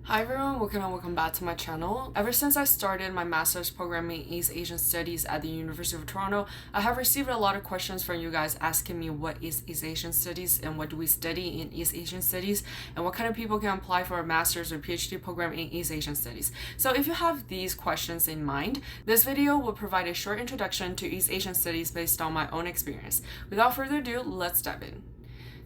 Hi everyone, welcome back to my channel. Ever since I started my master's program in East Asian Studies at the University of Toronto, I have received a lot of questions from you guys asking me what is East Asian Studies and what do we study in East Asian Studies and what kind of people can apply for a master's or PhD program in East Asian Studies. So if you have these questions in mind, this video will provide a short introduction to East Asian Studies based on my own experience. Without further ado, let's dive in.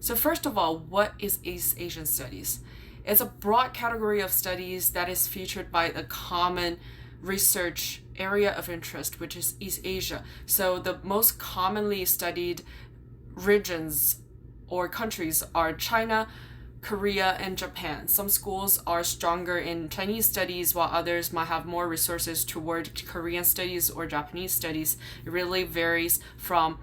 So first of all, what is East Asian Studies? It's a broad category of studies that is featured by a common research area of interest, which is East Asia. So the most commonly studied regions or countries are China, Korea, and Japan. Some schools are stronger in Chinese studies, while others might have more resources toward Korean studies or Japanese studies. It really varies from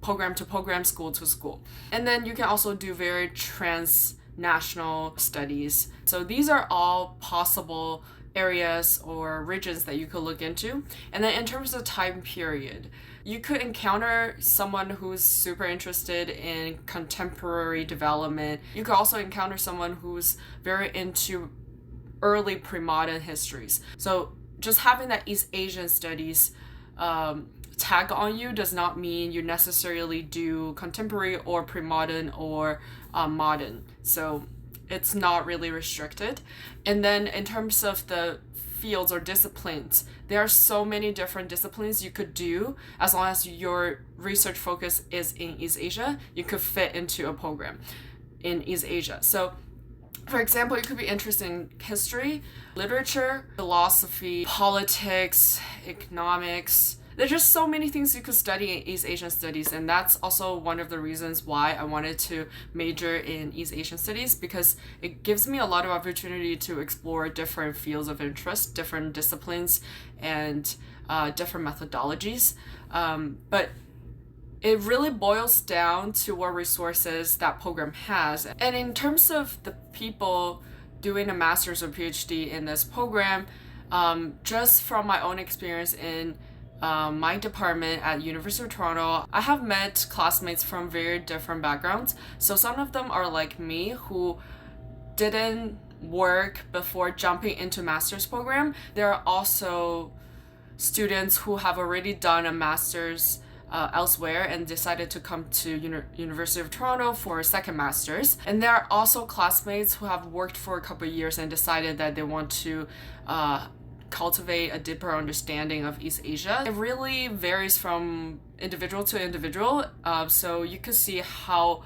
program to program, school to school. And then you can also do very transnational studies. So these are all possible areas or regions that you could look into. And then in terms of time period, you could encounter someone who's super interested in contemporary development. You could also encounter someone who's very into early pre-modern histories. So just having that East Asian studies tag on you does not mean you necessarily do contemporary or pre-modern or modern. So it's not really restricted. And then in terms of the fields or disciplines, there are so many different disciplines you could do. As long as your research focus is in East Asia, you could fit into a program in East Asia. So for example, you could be interested in history, literature, philosophy, politics, economics. There's just so many things you could study in East Asian Studies, and that's also one of the reasons why I wanted to major in East Asian Studies, because it gives me a lot of opportunity to explore different fields of interest, different disciplines, and different methodologies. But it really boils down to what resources that program has. And in terms of the people doing a master's or PhD in this program, just from my own experience in my department at University of Toronto, I have met classmates from very different backgrounds. So some of them are like me, who didn't work before jumping into master's program. There are also students who have already done a master's elsewhere and decided to come to University of Toronto for a second master's. And there are also classmates who have worked for a couple of years and decided that they want to cultivate a deeper understanding of East Asia. It really varies from individual to individual. So you could see how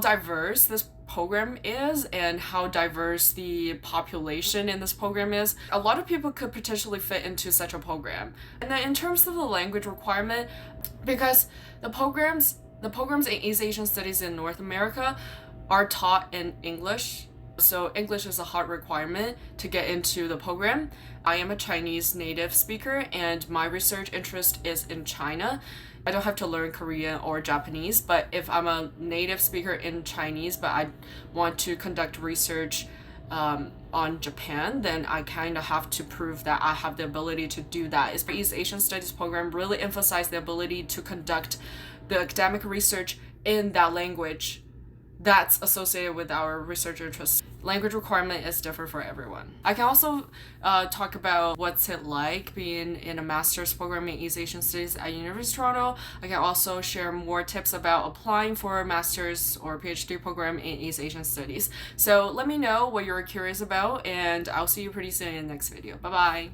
diverse this program is and how diverse the population in this program is. A lot of people could potentially fit into such a program. And then in terms of the language requirement, because the programs in East Asian Studies in North America are taught in English. So English is a hard requirement to get into the program. I am a Chinese native speaker and my research interest is in China. I don't have to learn Korean or Japanese, but if I'm a native speaker in Chinese but I want to conduct research on Japan, then I kind of have to prove that I have the ability to do that. The East Asian Studies program really emphasized the ability to conduct the academic research in that language that's associated with our research interests. Language requirement is different for everyone. I can also talk about what's it like being in a master's program in East Asian Studies at University of Toronto. I can also share more tips about applying for a master's or PhD program in East Asian Studies. So let me know what you're curious about, and I'll see you pretty soon in the next video. Bye bye.